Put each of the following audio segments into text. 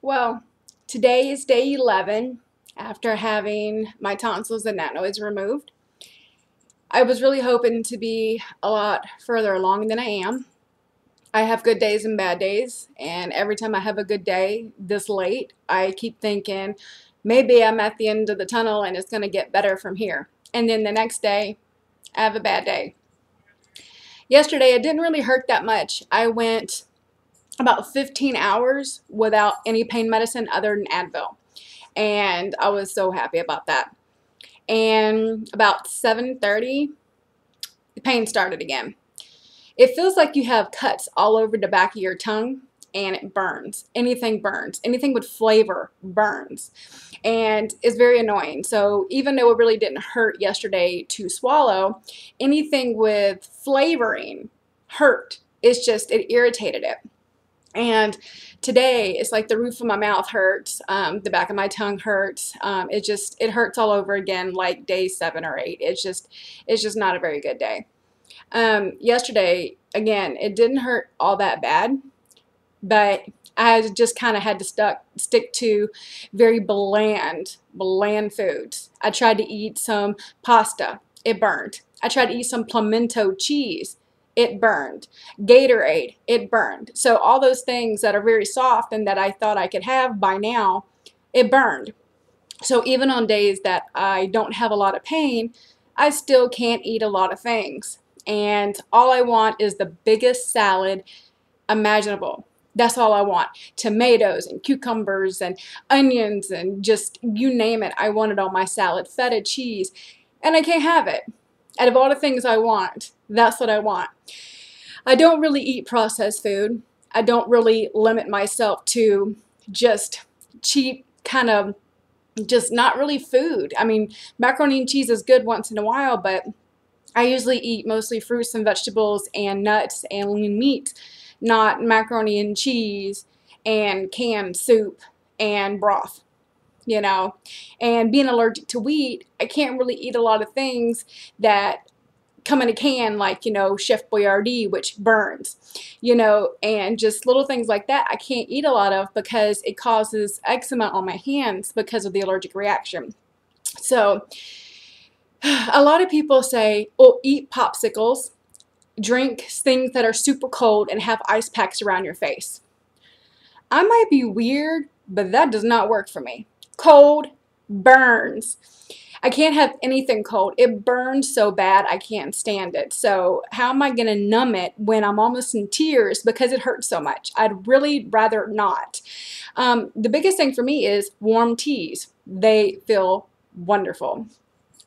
Well, today is day 11 after having my tonsils and adenoids removed. I was really hoping to be a lot further along than I am. I have good days and bad days, and every time I have a good day this late, I keep thinking maybe I'm at the end of the tunnel and it's going to get better from here. And then the next day, I have a bad day. Yesterday, it didn't really hurt that much. I went about 15 hours without any pain medicine other than Advil, and I was so happy about that. And about 7:30, the pain started again. It feels like you have cuts all over the back of your tongue, and it burns. Anything burns. Anything with flavor burns. And it's very annoying. So even though it really didn't hurt yesterday to swallow, anything with flavoring hurt. It's just, it irritated it. And today it's like the roof of my mouth hurts, the back of my tongue hurts. It hurts all over again, like day 7 or 8. It's just not a very good day. Yesterday, again, it didn't hurt all that bad, but I just kind of had to stick to very bland foods. I tried to eat some pasta. It burned. I tried to eat some pimento cheese. It burned. Gatorade. It burned. So all those things that are very soft and that I thought I could have by now, it burned. So even on days that I don't have a lot of pain, I still can't eat a lot of things. And all I want is the biggest salad imaginable. That's all I want. Tomatoes and cucumbers and onions and just you name it. I want it on my salad. Feta cheese. And I can't have it. Out of all the things I want, that's what I want. I don't really eat processed food. I don't really limit myself to just cheap kind of just not really food. I mean, macaroni and cheese is good once in a while, but I usually eat mostly fruits and vegetables and nuts and lean meat, not macaroni and cheese and canned soup and broth, you know. And being allergic to wheat, I can't really eat a lot of things that come in a can, like, you know, Chef Boyardee, which burns, you know, and just little things like that I can't eat a lot of because it causes eczema on my hands because of the allergic reaction. So a lot of people say, oh, eat popsicles, drink things that are super cold, and have ice packs around your face. I might be weird, but that does not work for me. Cold burns. I can't have anything cold. It burns so bad I can't stand it. So how am I going to numb it when I'm almost in tears because it hurts so much? I'd really rather not. The biggest thing for me is warm teas. They feel wonderful.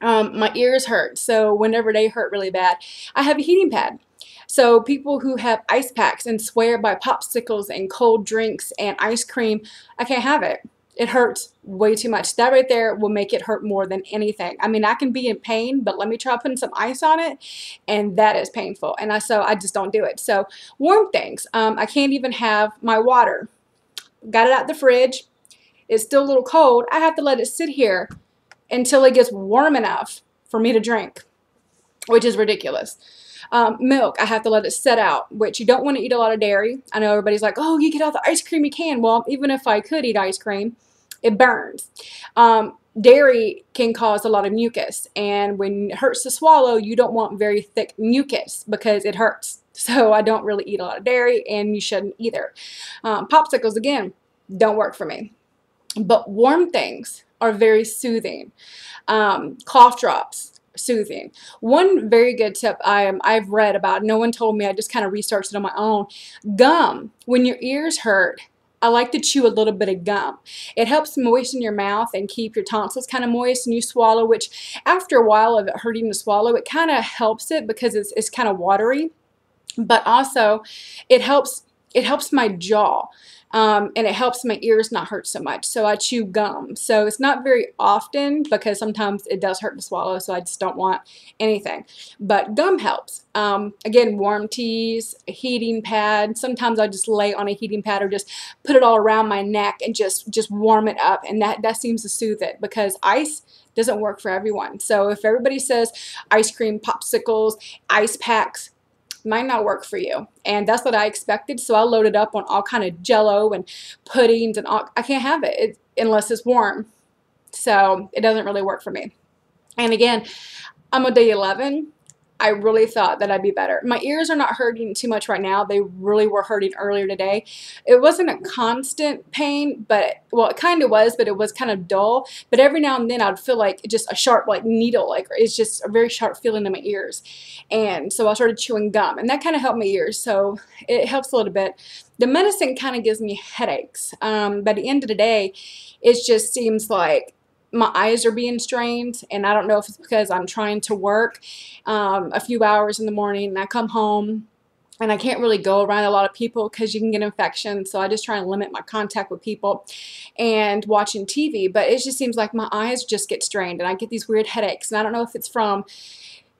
My ears hurt, so whenever they hurt really bad, I have a heating pad. So people who have ice packs and swear by popsicles and cold drinks and ice cream, I can't have it. It hurts way too much. That right there will make it hurt more than anything. I mean, I can be in pain, but let me try putting some ice on it, and that is painful. And so I just don't do it. So warm things. I can't even have my water. Got it out the fridge. It's still a little cold. I have to let it sit here until it gets warm enough for me to drink, which is ridiculous. Milk, I have to let it set out, which you don't want to eat a lot of dairy. I know everybody's like, oh, you get all the ice cream you can. Well, even if I could eat ice cream, it burns. Dairy can cause a lot of mucus, and when it hurts to swallow, you don't want very thick mucus because it hurts. So I don't really eat a lot of dairy, and you shouldn't either. Popsicles, again, don't work for me. But warm things are very soothing. Cough drops, soothing. One very good tip I've read about, no one told me, I just kind of researched it on my own. Gum. When your ears hurt, I like to chew a little bit of gum. It helps moisten your mouth and keep your tonsils kind of moist, and you swallow, which after a while of it hurting to swallow, it kind of helps it because it's kind of watery. But also it helps my jaw. And it helps my ears not hurt so much. So I chew gum. So it's not very often because sometimes it does hurt to swallow, so I just don't want anything. But gum helps. Again, warm teas, a heating pad. Sometimes I just lay on a heating pad or just put it all around my neck and just warm it up. And that seems to soothe it because ice doesn't work for everyone. So if everybody says ice cream, popsicles, ice packs, might not work for you. And that's what I expected. So I loaded up on all kind of jello and puddings and all. I can't have it unless it's warm. So it doesn't really work for me. And again, I'm on day 11. I really thought that I'd be better. My ears are not hurting too much right now. They really were hurting earlier today. It wasn't a constant pain, but, well, it kind of was, but it was kind of dull. But every now and then I'd feel like just a sharp, like needle, like it's just a very sharp feeling in my ears. And so I started chewing gum, and that kind of helped my ears. So it helps a little bit. The medicine kind of gives me headaches. By the end of the day, it just seems like my eyes are being strained, and I don't know if it's because I'm trying to work a few hours in the morning, and I come home and I can't really go around a lot of people because you can get infections. So I just try and limit my contact with people and watching TV. But it just seems like my eyes just get strained, and I get these weird headaches. And I don't know if it's from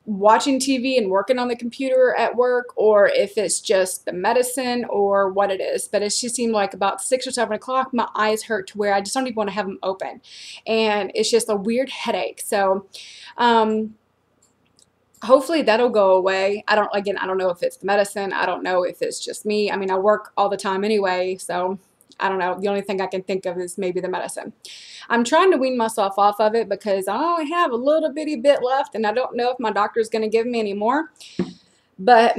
watching TV and working on the computer at work, or if it's just the medicine or what it is. But it just seemed like about 6 or 7 o'clock, my eyes hurt to where I just don't even want to have them open. And it's just a weird headache. So hopefully that'll go away. I don't know if it's the medicine. I don't know if it's just me. I mean, I work all the time anyway, so I don't know. The only thing I can think of is maybe the medicine. I'm trying to wean myself off of it because I only have a little bitty bit left, and I don't know if my doctor's going to give me any more. But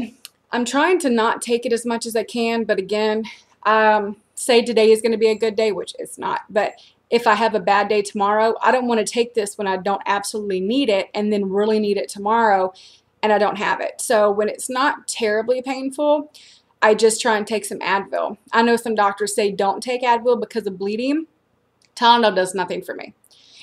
I'm trying to not take it as much as I can. But again, say today is going to be a good day, which it's not. But if I have a bad day tomorrow, I don't want to take this when I don't absolutely need it and then really need it tomorrow and I don't have it. So when it's not terribly painful, I just try and take some Advil. I know some doctors say don't take Advil because of bleeding. Tylenol does nothing for me.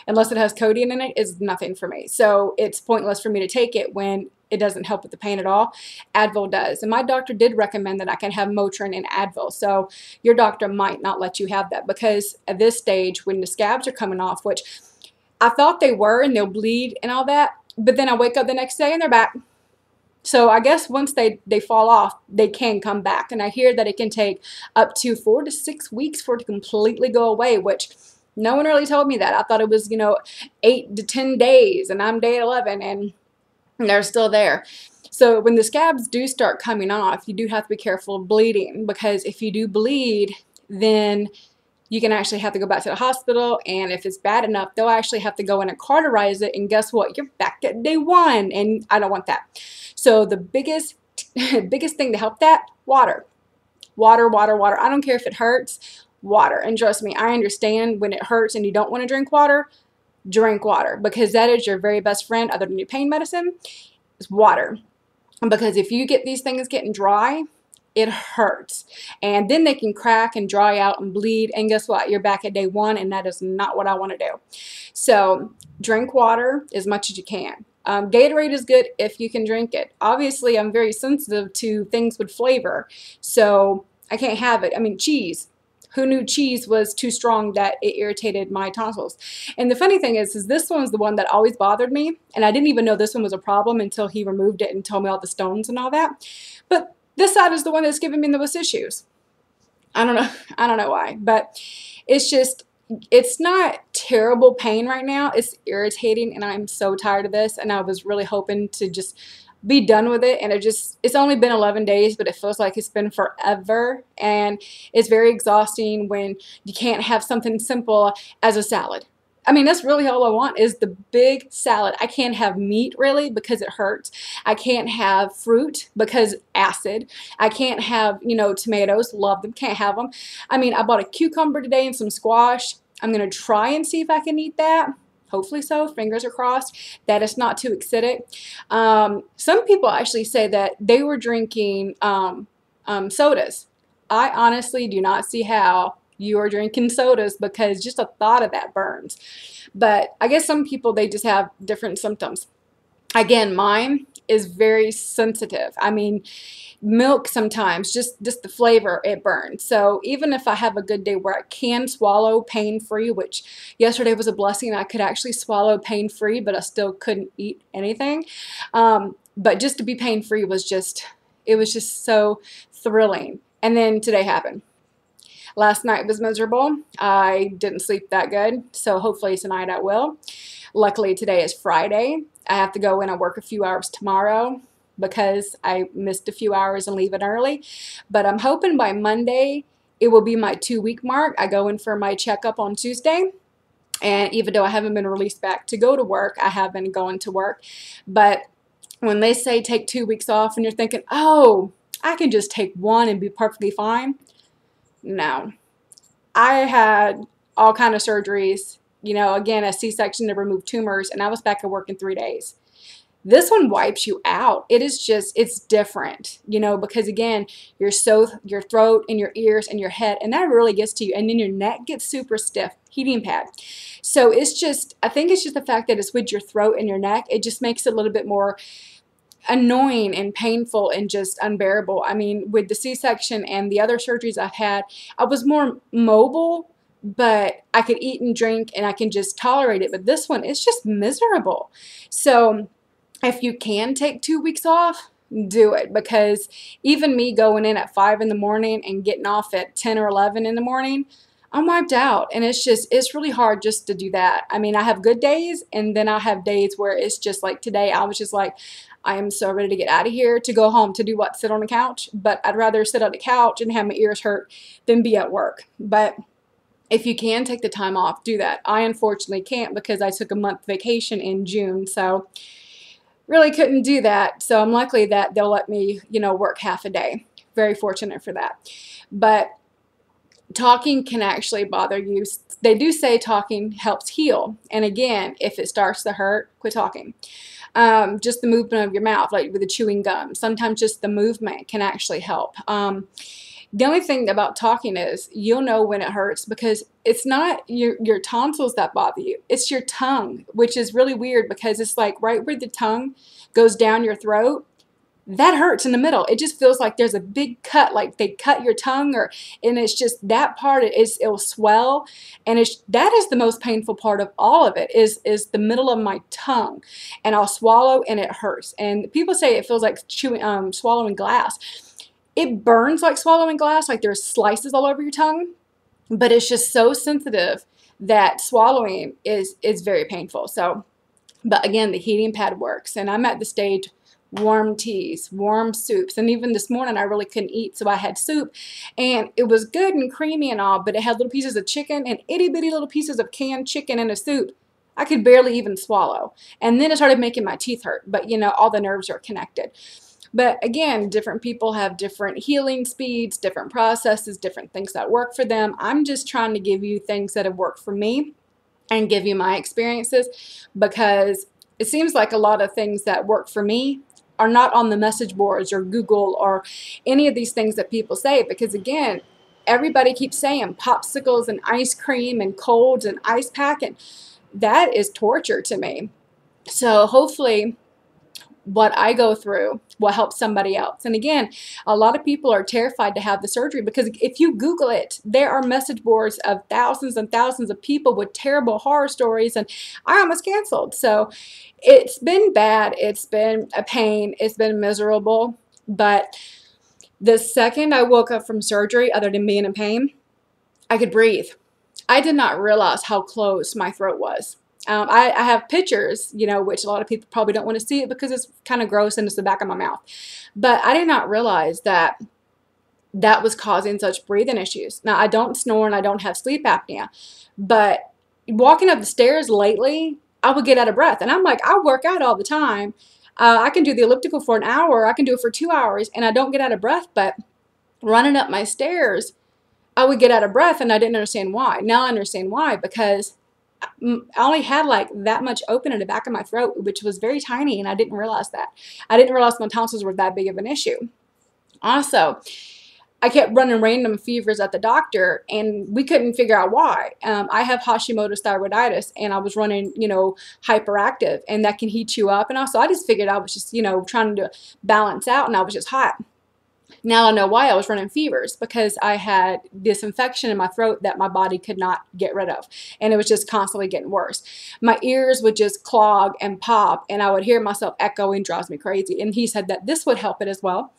Unless it has codeine in it, it's nothing for me. So it's pointless for me to take it when it doesn't help with the pain at all. Advil does. And my doctor did recommend that I can have Motrin and Advil. So your doctor might not let you have that, because at this stage, when the scabs are coming off, which I thought they were and they'll bleed and all that, but then I wake up the next day and they're back. So I guess once they fall off, they can come back. And I hear that it can take up to 4 to 6 weeks for it to completely go away, which no one really told me that. I thought it was, 8 to 10 days, and I'm day 11 and they're still there. So when the scabs do start coming off, you do have to be careful of bleeding, because if you do bleed, then you can actually have to go back to the hospital, and if it's bad enough, they'll actually have to go in and cauterize it, and guess what? You're back at day 1, and I don't want that. So the biggest thing to help that, water. Water, water, water. I don't care if it hurts, water. And trust me, I understand when it hurts and you don't want to drink water, because that is your very best friend other than your pain medicine, is water. Because if you get these things getting dry, it hurts. And then they can crack and dry out and bleed. And guess what? You're back at day 1, and that is not what I want to do. So drink water as much as you can. Gatorade is good if you can drink it. Obviously, I'm very sensitive to things with flavor, so I can't have it. I mean, cheese. Who knew cheese was too strong that it irritated my tonsils? And the funny thing is this one's the one that always bothered me, and I didn't even know this one was a problem until he removed it and told me all the stones and all that. But this side is the one that's giving me the most issues. I don't know why, but it's not terrible pain right now. It's irritating, and I'm so tired of this, and I was really hoping to just be done with it. And it's only been 11 days, but it feels like it's been forever. And it's very exhausting when you can't have something simple as a salad. I mean, that's really all I want, is the big salad. I can't have meat really because it hurts. I can't have fruit because acid. I can't have, tomatoes. Love them. Can't have them. I mean, I bought a cucumber today and some squash. I'm going to try and see if I can eat that. Hopefully so. Fingers are crossed that it's not too acidic. Some people actually say that they were drinking sodas. I honestly do not see how you are drinking sodas, because just a thought of that burns. But I guess some people, they just have different symptoms. Again, mine is very sensitive. I mean, milk sometimes, just the flavor, it burns. So even if I have a good day where I can swallow pain-free, which yesterday was a blessing, I could actually swallow pain-free, but I still couldn't eat anything. But just to be pain-free was just so thrilling. And then today happened. Last night was miserable. I didn't sleep that good, so hopefully tonight I will. Luckily today is Friday. I have to go in and work a few hours tomorrow. because I missed a few hours and leaving early. But I'm hoping by Monday it will be my 2-week mark. I go in for my checkup on Tuesday. And even though I haven't been released back to go to work, I have been going to work. But when they say take 2 weeks off and you're thinking, oh, I can just take one and be perfectly fine. No. I had all kind of surgeries, you know, again, a C-section to remove tumors, and I was back at work in 3 days. This one wipes you out. It is just, it's different, you know, because again, your throat and your ears and your head, and that really gets to you. And then your neck gets super stiff, heating pad. So it's just, I think it's just the fact that it's with your throat and your neck. It just makes it a little bit more annoying and painful and just unbearable. I mean, with the C-section and the other surgeries I've had, I was more mobile, but I could eat and drink and I can just tolerate it. But this one, it's just miserable. So if you can take 2 weeks off, do it, because even me going in at 5 in the morning and getting off at 10 or 11 in the morning, I'm wiped out. And it's really hard just to do that. I mean, I have good days, and then I have days where it's just like today, I was just like, I am so ready to get out of here, to go home, to do what? Sit on the couch. But I'd rather sit on the couch and have my ears hurt than be at work. But if you can take the time off, do that. I unfortunately can't because I took a month vacation in June. So really couldn't do that. So I'm lucky that they'll let me, you know, work half a day. Very fortunate for that. But talking can actually bother you. They do say talking helps heal. And again, if it starts to hurt, quit talking. Just the movement of your mouth, like with the chewing gum. Sometimes just the movement can actually help. The only thing about talking is you'll know when it hurts, because it's not your tonsils that bother you. It's your tongue, which is really weird because it's like right where the tongue goes down your throat. That hurts in the middle. It just feels like there's a big cut, like they cut your tongue, and it's just that part. It'll swell, and that is the most painful part of all of it is the middle of my tongue, and I'll swallow and it hurts. And people say it feels like swallowing glass. It burns like swallowing glass, like there's slices all over your tongue, but it's just so sensitive that swallowing is very painful. So, but again, the heating pad works, and I'm at the stage warm teas, warm soups, and even this morning I really couldn't eat, so I had soup, and it was good and creamy and all, but it had little pieces of chicken and itty bitty little pieces of canned chicken in a soup. I could barely even swallow, and then it started making my teeth hurt, but you know, all the nerves are connected. But again, different people have different healing speeds, different processes, different things that work for them. I'm just trying to give you things that have worked for me and give you my experiences, because it seems like a lot of things that work for me are not on the message boards or Google or any of these things that people say, because again, everybody keeps saying popsicles and ice cream and colds and ice pack, and that is torture to me. So hopefully what I go through will help somebody else. And again, a lot of people are terrified to have the surgery, because if you Google it, there are message boards of thousands and thousands of people with terrible horror stories, and I almost canceled. So it's been bad. It's been a pain. It's been miserable. But the second I woke up from surgery, other than being in pain, I could breathe. I did not realize how closed my throat was. I have pictures, you know, which a lot of people probably don't want to see it because it's kind of gross and it's the back of my mouth. But I did not realize that that was causing such breathing issues. Now, I don't snore and I don't have sleep apnea, but walking up the stairs lately, I would get out of breath. And I'm like, I work out all the time. I can do the elliptical for an hour. I can do it for 2 hours and I don't get out of breath. But running up my stairs, I would get out of breath, and I didn't understand why. Now I understand why, because I only had like that much open in the back of my throat, which was very tiny, and I didn't realize that. I didn't realize my tonsils were that big of an issue. Also, I kept running random fevers at the doctor, and we couldn't figure out why. I have Hashimoto's thyroiditis, and I was running, you know, hyperactive, and that can heat you up. And also, I just figured I was just, you know, trying to balance out, and I was just hot. Now I know why I was running fevers, because I had this infection in my throat that my body could not get rid of, and it was just constantly getting worse. My ears would just clog and pop, and I would hear myself echoing. Drives me crazy. And he said that this would help it as well.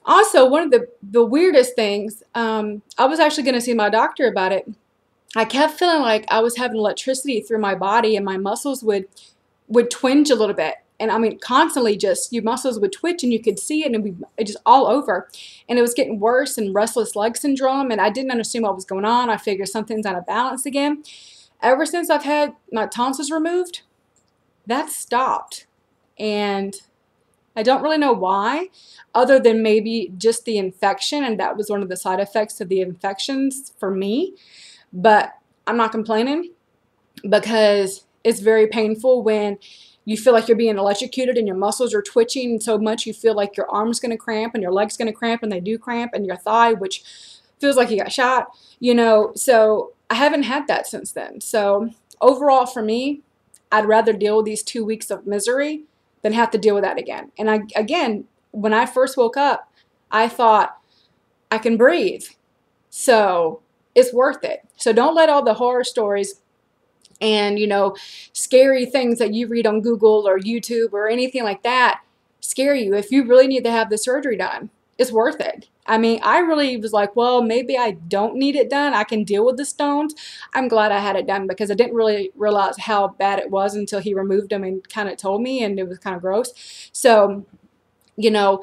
Also, one of the weirdest things, I was actually going to see my doctor about it. I kept feeling like I was having electricity through my body, and my muscles would twinge a little bit. And I mean, constantly just your muscles would twitch and you could see it and it'd be just all over. And it was getting worse, and restless leg syndrome. And I didn't understand what was going on. I figured something's out of balance again. Ever since I've had my tonsils removed, that stopped. And I don't really know why, other than maybe just the infection, and that was one of the side effects of the infections for me. But I'm not complaining, because it's very painful when you feel like you're being electrocuted and your muscles are twitching so much you feel like your arm's going to cramp and your leg's going to cramp, and they do cramp, and your thigh, which feels like you got shot, you know. So I haven't had that since then. So overall for me, I'd rather deal with these 2 weeks of misery than have to deal with that again. And again, when I first woke up, I thought, I can breathe. So it's worth it. So don't let all the horror stories and, you know, scary things that you read on Google or YouTube or anything like that scare you. If you really need to have the surgery done, it's worth it. I mean, I really was like, well, maybe I don't need it done. I can deal with the stones. I'm glad I had it done, because I didn't really realize how bad it was until he removed them and kind of told me, and it was kind of gross. So, you know,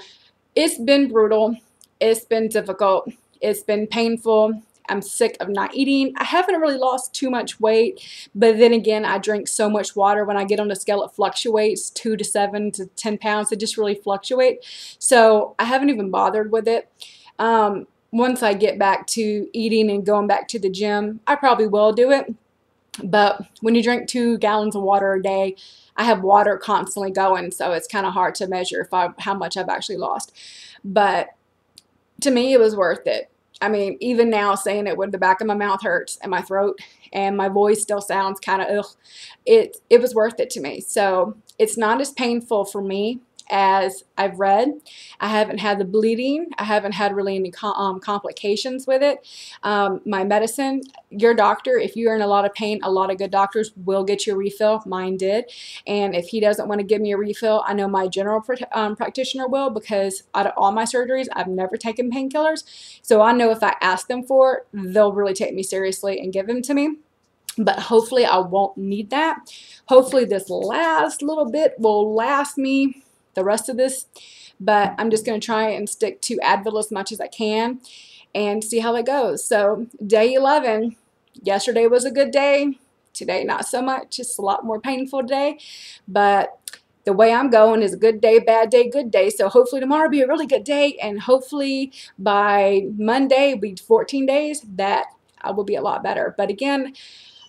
it's been brutal. It's been difficult. It's been painful. I'm sick of not eating. I haven't really lost too much weight, but then again, I drink so much water. When I get on the scale, it fluctuates 2 to 7 to 10 pounds. It just really fluctuates. So I haven't even bothered with it. Once I get back to eating and going back to the gym, I probably will do it. But when you drink 2 gallons of water a day, I have water constantly going, so it's kind of hard to measure how much I've actually lost. But to me, it was worth it. I mean, even now saying it, when the back of my mouth hurts and my throat and my voice still sounds kind of ugh, it was worth it to me. So it's not as painful for me as I've read. I haven't had the bleeding. I haven't had really any complications with it. My medicine, your doctor, if you're in a lot of pain, a lot of good doctors will get you a refill. Mine did. And if he doesn't want to give me a refill, I know my general practitioner will, because out of all my surgeries, I've never taken painkillers. So I know if I ask them for it, they'll really take me seriously and give them to me. But hopefully I won't need that. Hopefully this last little bit will last me the rest of this, but I'm just going to try and stick to Advil as much as I can and see how it goes. So day 11, yesterday was a good day. Today, not so much. It's a lot more painful today, but the way I'm going is a good day, bad day, good day. So hopefully tomorrow will be a really good day, and hopefully by Monday, will be 14 days, that I will be a lot better. But again,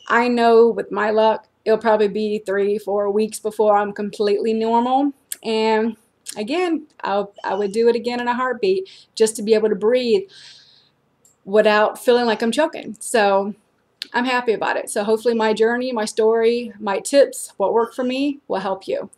I know with my luck, it'll probably be 3-4 weeks before I'm completely normal. And again, I would do it again in a heartbeat, just to be able to breathe without feeling like I'm choking. So I'm happy about it. So hopefully my journey, my story, my tips, what worked for me will help you.